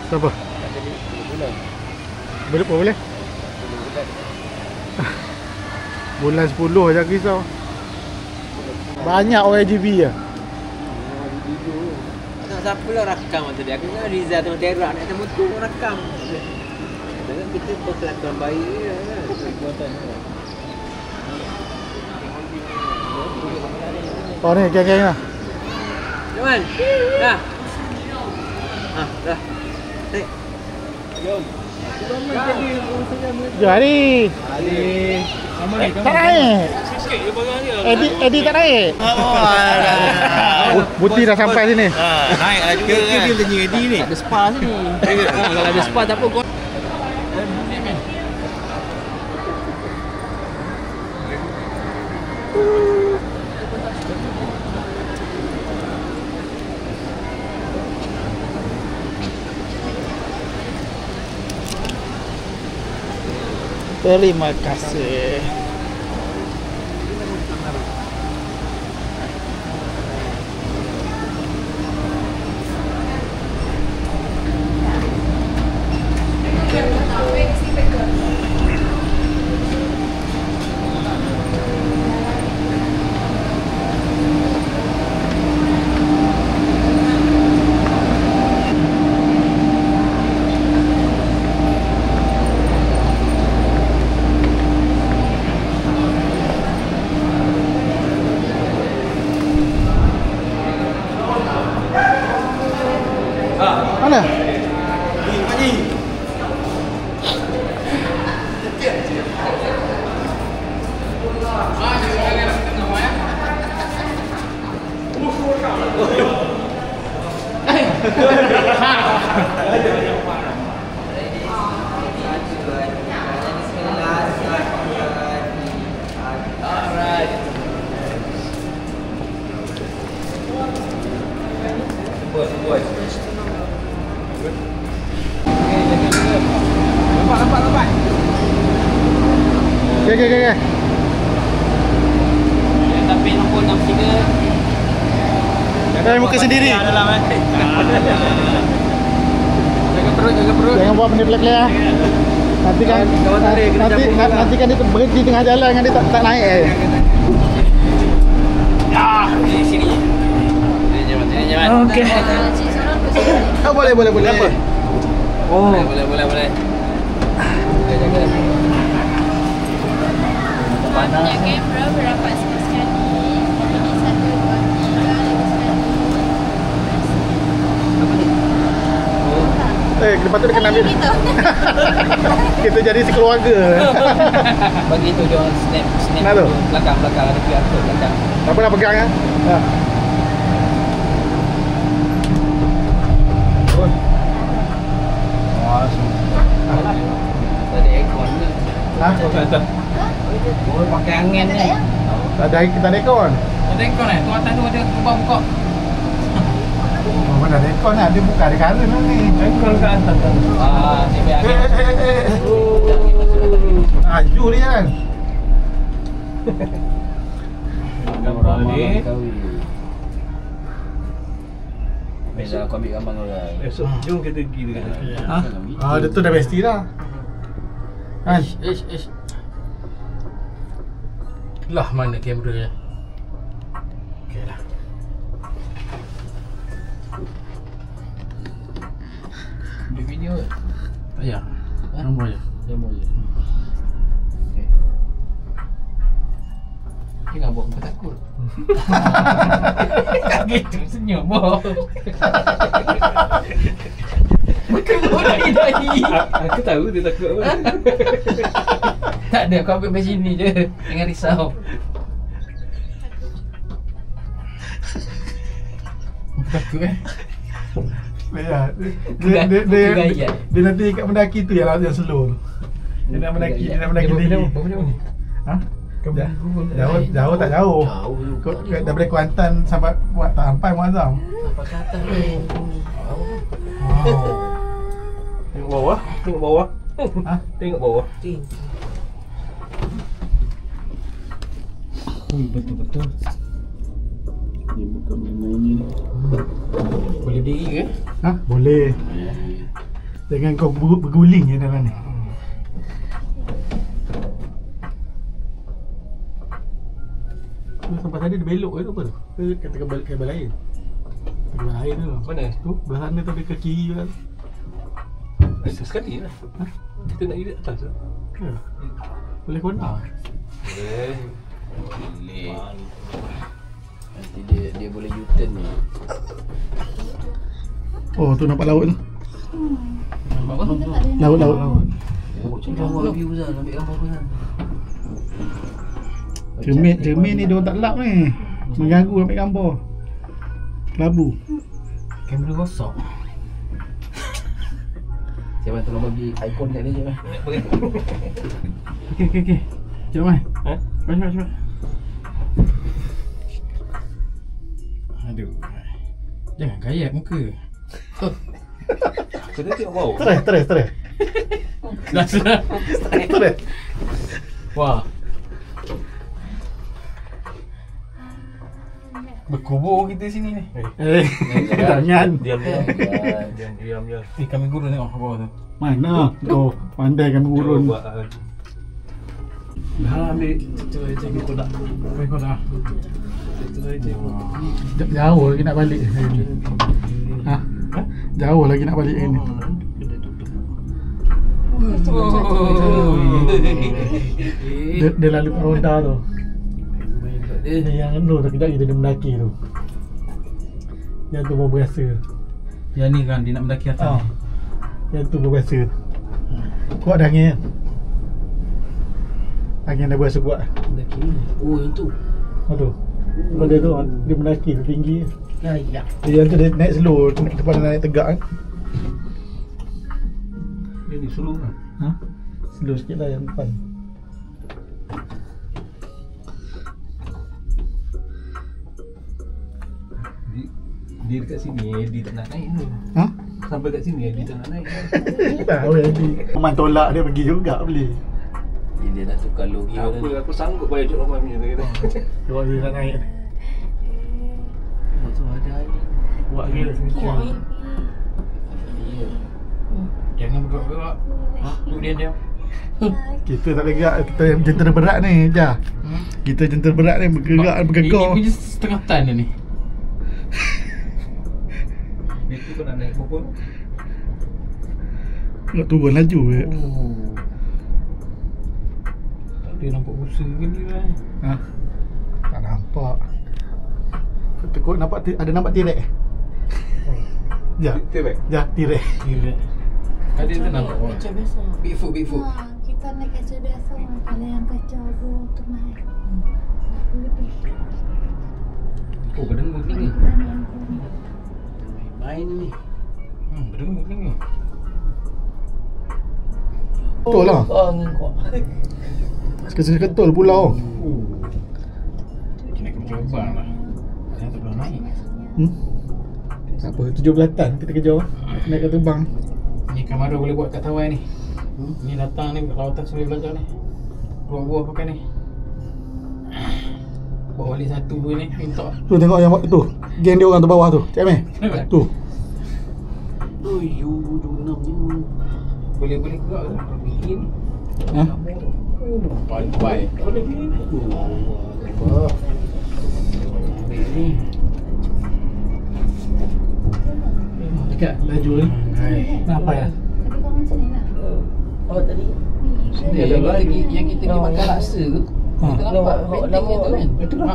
Siapa? Boleh apa boleh? Bulan 10 je risau. Banyak OIGB ya. Tak siapa lah rakam tadi. Aku ingat Rizal tengah terak nak atas motor rakam. Dengan kita berkelakuan baik je kan. Perbuatan ni. Oh ni geng-geng lah. Johan. Dah. Dah. Jom. Jom hari. Tak naik. Sikit je barang dia. Eddie tak naik. Buti dah sampai sini. Naik lah juga kan. Dia tanya Eddie ni. Ada spa sini. Kalau ada spa tak apa kau. Terima kasih. Mana? Okay. Tapi nombor 63. Jangan muka sendiri. Jaga perut. Jangan buat benda pelik-pelik lah. Nanti kan dia berhenti tengah jalan kan dia tak naik. Sini. Jangan. Okey. Oh, boleh. Apa? Oh, boleh. Jaga. Punya kamera berapa sekali? Ini 1, 2, 3, lagi sekali. Lepas tu dia kena ambil. Gitu. Kita jadi sekeluarga. Bagi tu dia snap Mana tu? belakang ada QR code belakang. Tak apa nak pegang kan? Ya. Tadi aircon ke? Ha? Oh, pakai angin ni. Tak ada aircon. Ada aircon tu atas tu ada lubang buka. Oh, mana ada aircon lah. Dia buka ada current lah ni. Aircon kat atas kan. Ni biar angin. Aju dia kan. Gambar ni. Biasa aku ambil gambar orang. Esok jom kita pergi dekat sana. Ha? Dia tu dah mesti lah. Kan? Ish. Lah mana kamera dia? Okey lah. Ambil video ke? Tak payah. Nombor je. Demo je. Okey. Jangan buat muka takut. Tak gitu senyum boh. Bukan dahi. Aku tahu dia takut apa. Tak ada, kau ambil macam ni je. Jangan risau. Takut Ya, Gaya. dia nanti kat mendaki tu yang slow. Dia nak mendaki tinggi. Berapa jauh ni? Ha? Jauh tak jauh. Daripada Kuantan sampai sampai Muazzam. Sampai ke atas ni. Wow. Tengok bawah. Ha? Tengok bawah. Betul. Dia bukan main-main ni. Boleh berdiri ke? Ha? Boleh. Jangan kau berguling je dalam ni. Sampai tadi dia belok ke tu apa tu? Dia kata kabel air. Kabel air tu. Mana? Tu belah sana tu dia ke kiri tu kan. Sekali lah. Kita nak irit atas tu. Ya. Boleh konak. Boleh. Nanti dia boleh U-turn ni. Oh tu nampak laut tu. Nampak apa? Laut. Gambar view Zal, ambil gambar apa Zal? Cermin ni dia orang tak lap ni. Mengganggu ambil gambar. Kelabu. Kamera rosak. Siapa tolong bagi ikon kat dia je lah. Boleh. Okey. Cepat mai. Cepat. Aduh. Jangan kayak muka. Kita tengok bau. Stres. Dah sudah. Stres. Wah. Berkubur kita sini ni. Jangan. Diam. Ni kami guru tengok apa tu. Mana kau pandai kami urun. Dah ambil tu aja kita kodak. Ambil kodak. Itu aja. Jauh lagi nak balik hari ni. Ha? Jauh lagi nak balik hari ni. Dia lalu kat roda tu. Yang tu kejap kita dia mendaki tu. Yang tu baru berasa. Yang ni kan dia nak mendaki atas. Yang tu baru berasa. Kuat dah angin. Angin dah berasa kuat. Mendaki ni. Oh yang tu. Tu. Benda tu dia mendaki tu tinggi. Ya. Yang tu dia naik slow depan naik tegak kan. Dia ni suruh kan. Ha? Slow sikit lah yang depan. Dia dekat sini dia tak nak naik tu. Ha? Sampai kat sini dia tak nak naik. Tahu Andy. Paman tolak dia pergi juga boleh. Dia dah tukar logi Apa aku sanggup bayar jok ramai punya kata. Dia dia nak naik. Tu ada air. Buat dia semacam. Ya. Jangan bergerak. Tu dia. Kita tak boleh gerak. Kita jentera berat ni Jah. Kita jentera berat ni bergerak bergegar. Ini punya setengah tan dia ni. Dia tu kau nak naik berapa? Nak turun laju je. Tak ada nampak usaha ke ni lah. Ha? Tak nampak. Kau nampak ada nampak tirek? Jah. Tirek? Jah, tirek. Tirek. Ada tu nampak. Kaca biasa. Bigfoot. Kita naik kaca biasa. Kalau yang kaca tu mahal. Lebih. Oh, berdengung ni. Kita naik yang kuning. Main ni. Berdengung ni. Betul lah. Oh, angin kuat. Sekali ketul pulau. Kena cuba lah. Saya tak pernah naik. Tak apa, 17 tan kita kejar. Naik ke terbang. Ni kamera boleh buat kat tawai ni. Ni datang ni lautan Sungai Belajar ni. Keluar buah pakai ni. Bawa balik satu dua ni minta. Tu tengok yang tu. Geng dia orang tu bawah tu. Cik Amir. Tu. Oh, you dunam ni. Boleh gerak ke? Pergi ni. Ha? Pandai. Boleh pergi ni. Oh. Ni. Dekat laju ni. Nampak ya? Tapi kau macam ni nak. Oh, tadi. Sini Yang ada lagi. yang kita pergi makan laksa tu. Ha. Kita nampak benteng dia tu kan. Itu dah.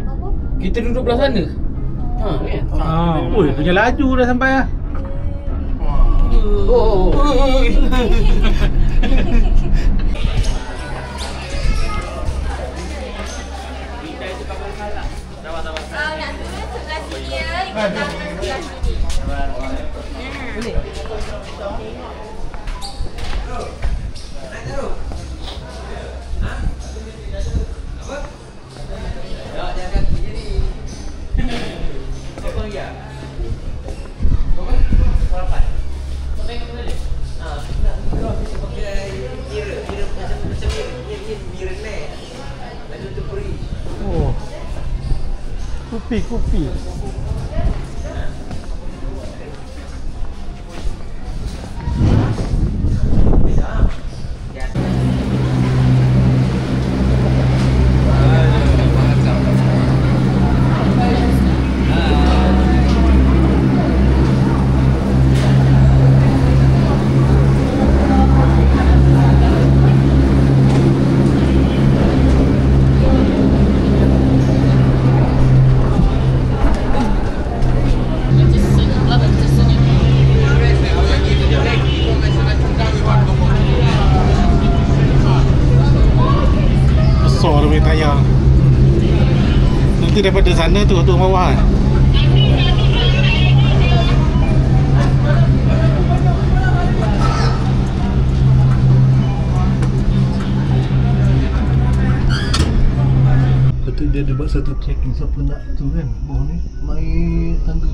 Apa? Kita duduk belah sana. Ha, kan? Oi, punya laju dah sampai ah. Oh. Nak turun sebelah sini ya. Sebelah sini. Oh. Kupi. Nanti daripada sana tu bawah kan? Patut dia ada buat satu tracking siapa nak tu kan, bawah ni main tangga.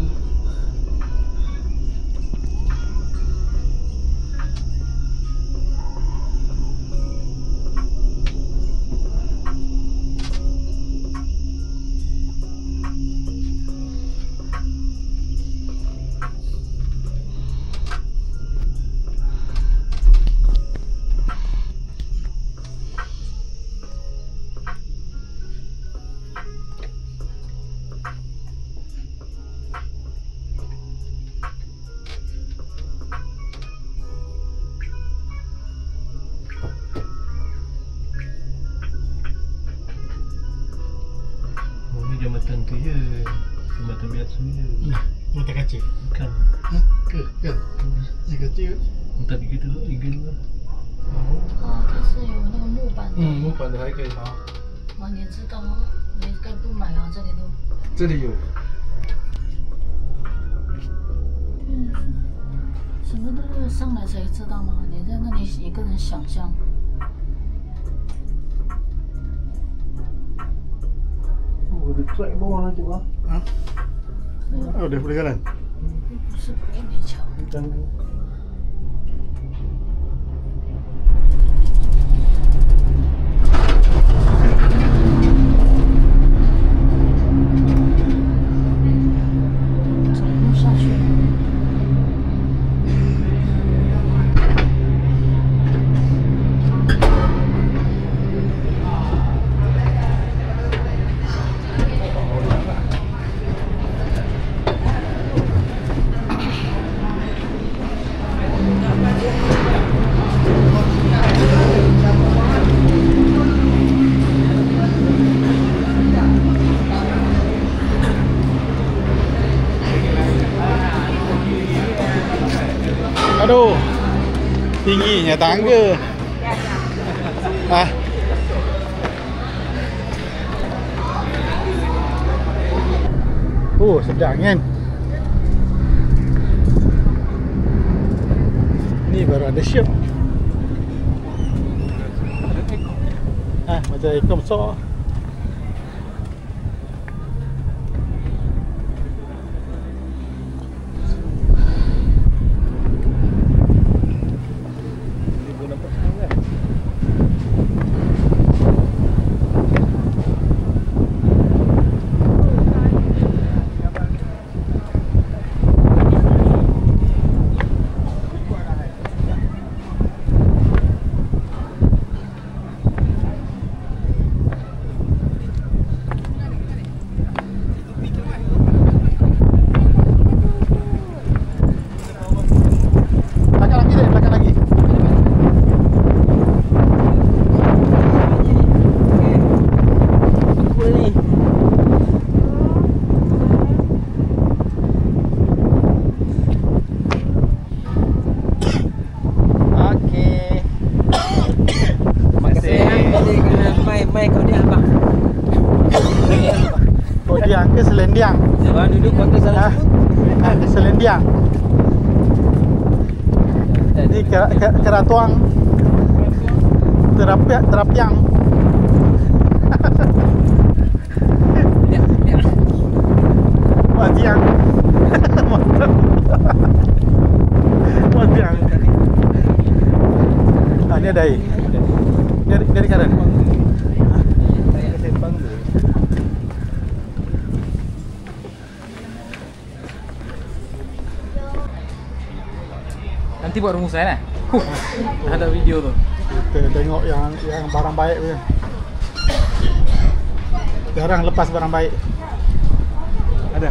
Jambatan tu je, jambatan biasa je. Mata kaca? Bukan. Ke? Kan? Dia kaca. Tadi kita eagle lah. 哦，它是有那个木板的。木板的还可以啊。哦，你知道吗？你该不买啊，这里都。这里有。什么都是上来才知道吗？你在那里一个人想象。Ada track bawah nanti bang. Ha? Oh, dah boleh jalan? 不是玻璃桥。 走路下去。 Aduh, tingginya tangga. Ah. Oh, sedang kan? Ni baru ada ship. Ah, macam ekor besar. Kodiang ke Selendiang? Jangan duduk kota salah. Selendiang. Ini Keratuang. Terapiang. Wadiang. Wadiang. Ah, ini ada air. Dari kanan. Nanti buat rumusan lah. Ada video tu. Kita tengok yang barang baik punya. Jarang lepas barang baik. Ada.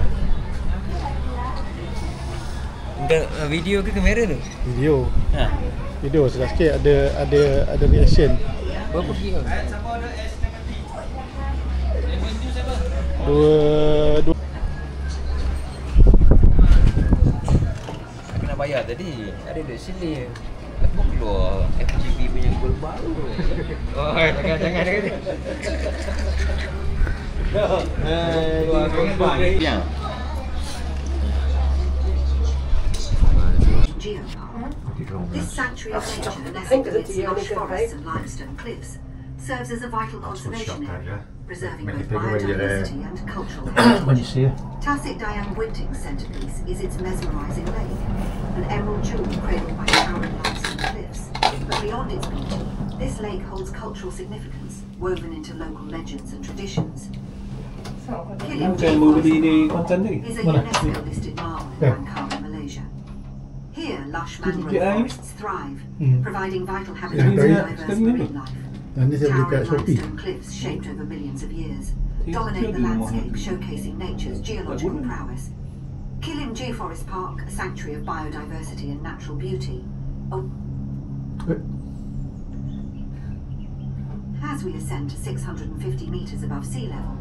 Enggak video ke kamera tu? Video. Ha. Video sikit ada reaction. Berapa kilo? Dua. Nak bayar tadi. Ada duit sini. Aku keluar FGB punya gol baru. Oh, jangan. Yang. This sanctuary of nature nestled amidst lush forests and limestone cliffs serves as a vital conservation area, preserving both biodiversity and cultural heritage. Tasik Dayang Winting's centerpiece is its mesmerizing lake, an emerald jewel cradled by towering limestone cliffs. But beyond its beauty, this lake holds cultural significance, woven into local legends and traditions. Kilim G is a UNESCO-listed marvel in Langkawi, Malaysia. Here, lush mangrove forests thrive, providing vital habitats for diverse marine life. Towering limestone cliffs shaped over millions of years dominate the landscape, showcasing nature's geological prowess. Kilim G Forest Park, a sanctuary of biodiversity and natural beauty. As we ascend to 650 meters above sea level,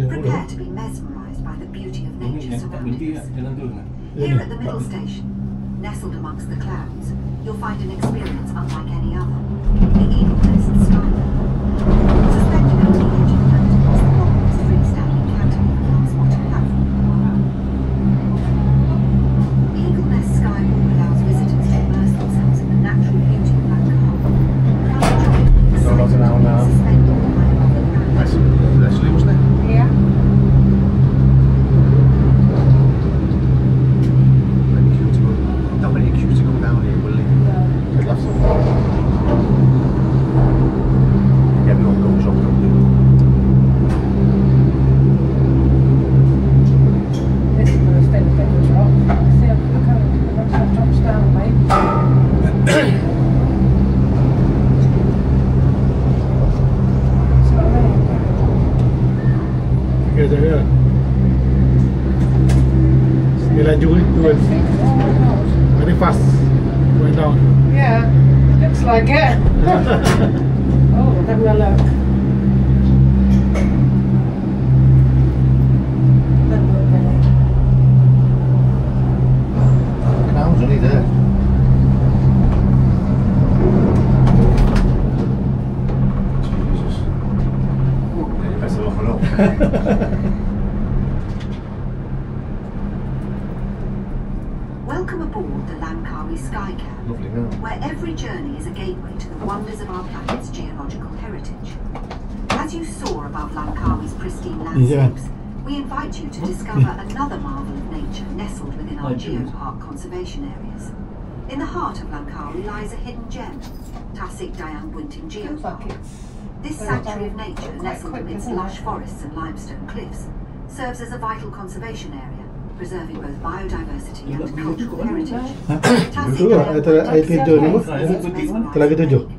prepare to be mesmerized by the beauty of nature surrounding us. Here at the middle station, nestled amongst the clouds, you'll find an experience unlike any other. The Eagle Nest Skyline. Suspended over the edge of the mountain is the longest freestanding cantilever spotted platform in the world. Eagle Nest Skywalk allows visitors to immerse themselves in the natural beauty of Langkawi. Suspended high above the ground. Actually, wasn't it? Yeah. Not many cuticle down here, will he? Everyone goes off, don't This is going to spend a bit of a drop. See, look how that drops down, mate. See what I mean? Okay, so yeah. Dia laju ni, turun. Very fast. Going down. Yeah, looks like it. Oh, having a look. Doesn't look really. Clouds only there. Jesus. Yeah, you better lock it up. Welcome aboard the Langkawi Skycab, Lovely now. where every journey is a gateway to the wonders of our planet's geological heritage. As you soar above Langkawi's pristine landscapes, we invite you to discover another marvel of nature nestled within our geopark conservation areas. In the heart of Langkawi lies a hidden gem, Tasik Dayang Winting Looks like Geopark. it's This sanctuary of nature, nestled amidst lush forests and limestone cliffs, serves as a vital conservation area, preserving both biodiversity and cultural heritage. Betul lah, air terjun ni apa? Telaga Tujuh.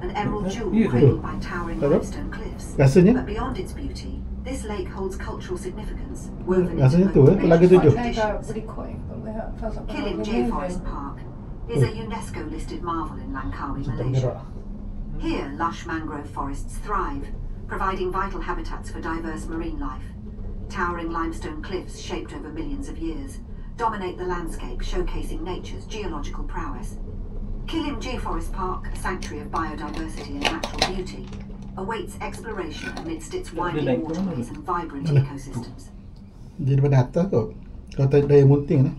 An emerald jewel cradled by towering limestone cliffs. Rasanya? But beyond its beauty, this lake holds cultural significance, woven Rasanya into tu, both Telaga religious Tujuh. they go traditions. really quick, but they have feels like Kilim G Forest Park is a UNESCO-listed marvel in Langkawi, Malaysia. Here, lush mangrove forests thrive, providing vital habitats for diverse marine life. Towering limestone cliffs shaped over millions of years dominate the landscape, showcasing nature's geological prowess. Kilim G Forest Park, a sanctuary of biodiversity and natural beauty, awaits exploration amidst its winding waterways and vibrant ecosystems. Dia daripada atas tu. Kalau tak daya munting ni.